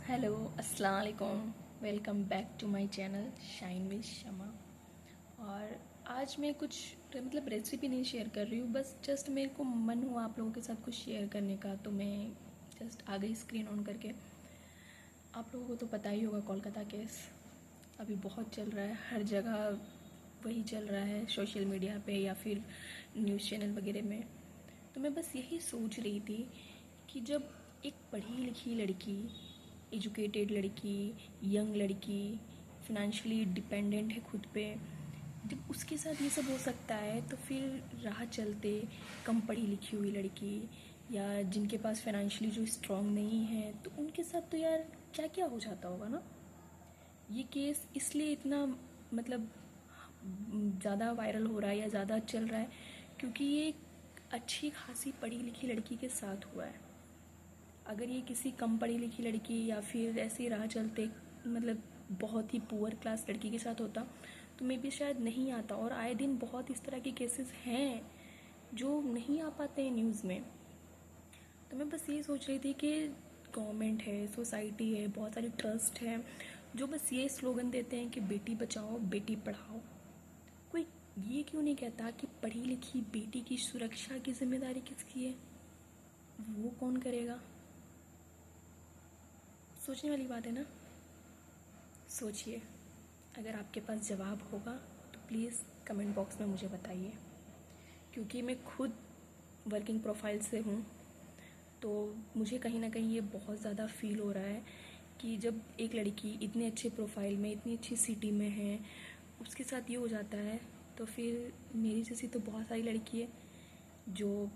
Hello अस्सलाम वालेकुम। Welcome back to my channel shine with Shama. और आज मैं कुछ रेसिपी नहीं शेयर कर रही हूँ, बस जस्ट मेरे को मन हुआ आप लोगों के साथ कुछ शेयर करने का, तो मैं जस्ट आ गई स्क्रीन ऑन करके। आप लोगों को तो पता ही होगा, कोलकाता केस अभी बहुत चल रहा है, हर जगह वही चल रहा है, सोशल मीडिया पे या फिर न्यूज़ चैनल वगैरह में। तो मैं बस यही सोच रही थी कि जब एक पढ़ी लिखी लड़की, एजुकेटेड लड़की, यंग लड़की, फिनेंशियली डिपेंडेंट है खुद पे, जब उसके साथ ये सब हो सकता है, तो फिर राह चलते कम पढ़ी लिखी हुई लड़की या जिनके पास फाइनेंशियली जो स्ट्रांग नहीं है, तो उनके साथ तो यार क्या क्या हो जाता होगा ना। ये केस इसलिए इतना मतलब ज़्यादा वायरल हो रहा है या ज़्यादा चल रहा है क्योंकि ये एक अच्छी खासी पढ़ी लिखी लड़की के साथ हुआ है। अगर ये किसी कम पढ़ी लिखी लड़की या फिर ऐसे राह चलते बहुत ही पुअर क्लास लड़की के साथ होता तो मे भी शायद नहीं आता। और आए दिन बहुत इस तरह के केसेस हैं जो नहीं आ पाते हैं न्यूज़ में। तो मैं बस ये सोच रही थी कि गवर्नमेंट है, सोसाइटी है, बहुत सारे ट्रस्ट हैं जो बस ये स्लोगन देते हैं कि बेटी बचाओ बेटी पढ़ाओ। कोई ये क्यों नहीं कहता कि पढ़ी लिखी बेटी की सुरक्षा की जिम्मेदारी किसकी है? वो कौन करेगा? सोचने वाली बात है ना। सोचिए, अगर आपके पास जवाब होगा तो प्लीज़ कमेंट बॉक्स में मुझे बताइए, क्योंकि मैं खुद वर्किंग प्रोफाइल से हूँ। तो मुझे कहीं ना कहीं ये बहुत ज़्यादा फील हो रहा है कि जब एक लड़की इतने अच्छे प्रोफाइल में, इतनी अच्छी सिटी में है, उसके साथ ये हो जाता है, तो फिर मेरी जैसी तो बहुत सारी लड़की है जो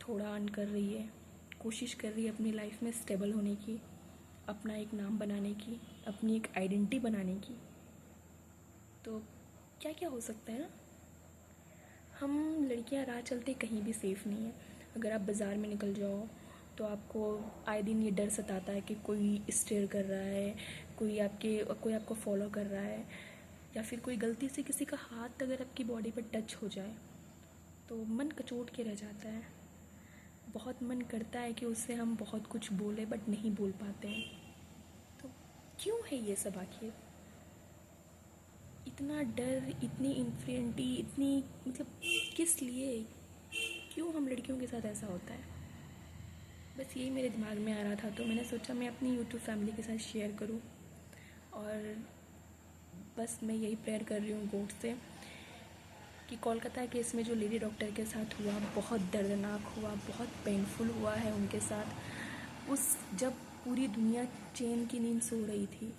थोड़ा अर्न कर रही है, कोशिश कर रही है अपनी लाइफ में स्टेबल होने की, अपना एक नाम बनाने की, अपनी एक आइडेंटिटी बनाने की। तो क्या क्या हो सकता है ना। हम लड़कियां राह चलते कहीं भी सेफ़ नहीं है। अगर आप बाज़ार में निकल जाओ तो आपको आए दिन ये डर सताता है कि कोई स्टेयर कर रहा है, कोई आपको फॉलो कर रहा है, या फिर कोई गलती से किसी का हाथ अगर आपकी बॉडी पर टच हो जाए तो मन कचोट के रह जाता है। बहुत मन करता है कि उससे हम बहुत कुछ बोले बट नहीं बोल पाते हैं। तो क्यों है ये सब आखिर? इतना डर, इतनी इन्फ्रियंटी, इतनी किस लिए? क्यों हम लड़कियों के साथ ऐसा होता है? बस यही मेरे दिमाग में आ रहा था, तो मैंने सोचा मैं अपनी यूट्यूब फैमिली के साथ शेयर करूं। और बस मैं यही प्रेयर कर रही हूँ गॉड से कि कोलकाता केस में जो लेडी डॉक्टर के साथ हुआ, बहुत दर्दनाक हुआ, बहुत पेनफुल हुआ है उनके साथ। जब पूरी दुनिया चैन की नींद सो रही थी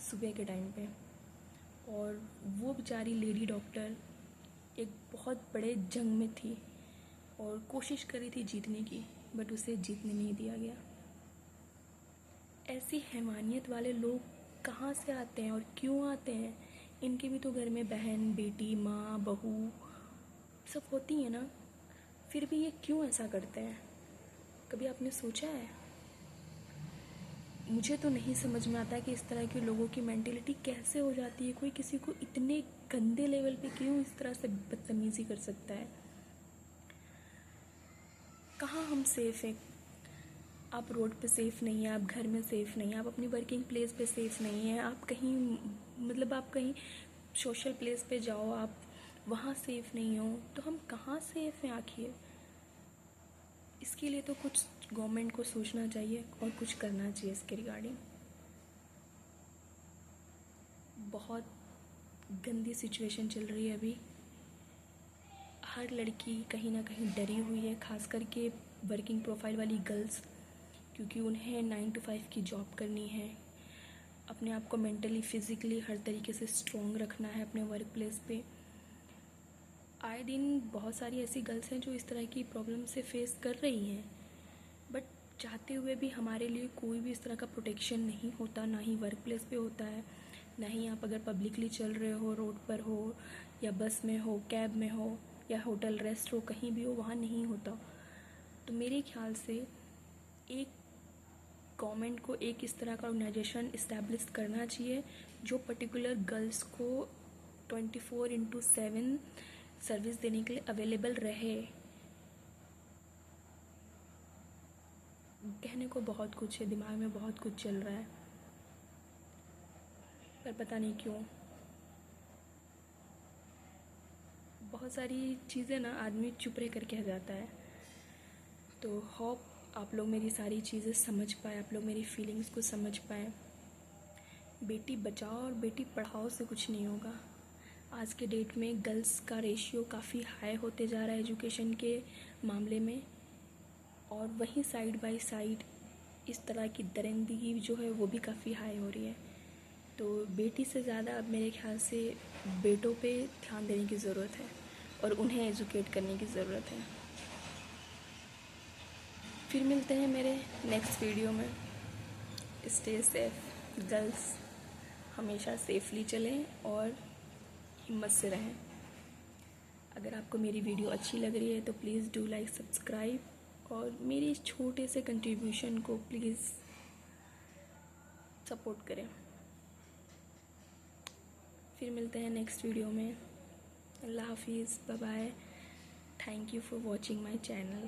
सुबह के टाइम पे, और वो बेचारी लेडी डॉक्टर एक बहुत बड़े जंग में थी और कोशिश कर रही थी जीतने की, बट उसे जीतने नहीं दिया गया। ऐसी हैवानियत वाले लोग कहाँ से आते हैं और क्यों आते हैं? इनके भी तो घर में बहन, बेटी, माँ, बहू सब होती है ना। फिर भी ये क्यों ऐसा करते हैं? कभी आपने सोचा है? मुझे तो नहीं समझ में आता कि इस तरह के लोगों की मेंटेलिटी कैसे हो जाती है। कोई किसी को इतने गंदे लेवल पे क्यों इस तरह से बदतमीज़ी कर सकता है? कहाँ हम सेफ़ हैं? आप रोड पे सेफ़ नहीं हैं, आप घर में सेफ़ नहीं हैं, आप अपनी वर्किंग प्लेस पे सेफ़ नहीं हैं, आप कहीं आप कहीं सोशल प्लेस पे जाओ, आप वहाँ सेफ़ नहीं हो, तो हम कहाँ सेफ़ हैं आखिर? इसके लिए तो कुछ गवर्नमेंट को सोचना चाहिए और कुछ करना चाहिए इसके रिगार्डिंग। बहुत गंदी सिचुएशन चल रही है अभी। हर लड़की कहीं ना कहीं डरी हुई है, खास करके वर्किंग प्रोफाइल वाली गर्ल्स, क्योंकि उन्हें 9 to 5 की जॉब करनी है, अपने आप को मेंटली, फिज़िकली हर तरीके से स्ट्रॉन्ग रखना है अपने वर्क प्लेस पे। आए दिन बहुत सारी ऐसी गर्ल्स हैं जो इस तरह की प्रॉब्लम से फेस कर रही हैं, बट चाहते हुए भी हमारे लिए कोई भी इस तरह का प्रोटेक्शन नहीं होता, ना ही वर्क प्लेस पे होता है, ना ही आप अगर पब्लिकली चल रहे हो, रोड पर हो या बस में हो, कैब में हो या होटल रेस्ट हो, कहीं भी हो, वहाँ नहीं होता। तो मेरे ख्याल से एक गवर्नमेंट को एक इस तरह का ऑर्गेनाइजेशन इस्टेब्लिश करना चाहिए जो पर्टिकुलर गर्ल्स को 24/7 सर्विस देने के लिए अवेलेबल रहे। कहने को बहुत कुछ है, दिमाग में बहुत कुछ चल रहा है। पर पता नहीं क्यों बहुत सारी चीज़ें ना आदमी चुप रह कर कह जाता है। तो होप आप लोग मेरी सारी चीज़ें समझ पाए, आप लोग मेरी फीलिंग्स को समझ पाए। बेटी बचाओ और बेटी पढ़ाओ से कुछ नहीं होगा। आज के डेट में गर्ल्स का रेशियो काफ़ी हाई होते जा रहा है एजुकेशन के मामले में, और वहीं साइड बाय साइड इस तरह की दरिंदगी जो है वो भी काफ़ी हाई हो रही है। तो बेटी से ज़्यादा अब मेरे ख्याल से बेटों पे ध्यान देने की ज़रूरत है और उन्हें एजुकेट करने की ज़रूरत है। फिर मिलते हैं मेरे नेक्स्ट वीडियो में। स्टे सेफ, गर्ल्स हमेशा सेफली चलें और हिम्मत से रहें। अगर आपको मेरी वीडियो अच्छी लग रही है तो प्लीज़ डू लाइक, सब्सक्राइब और मेरी इस छोटे से कंट्रीब्यूशन को प्लीज़ सपोर्ट करें। फिर मिलते हैं नेक्स्ट वीडियो में। अल्लाह हाफिज़, bye bye. Thank you for watching my channel.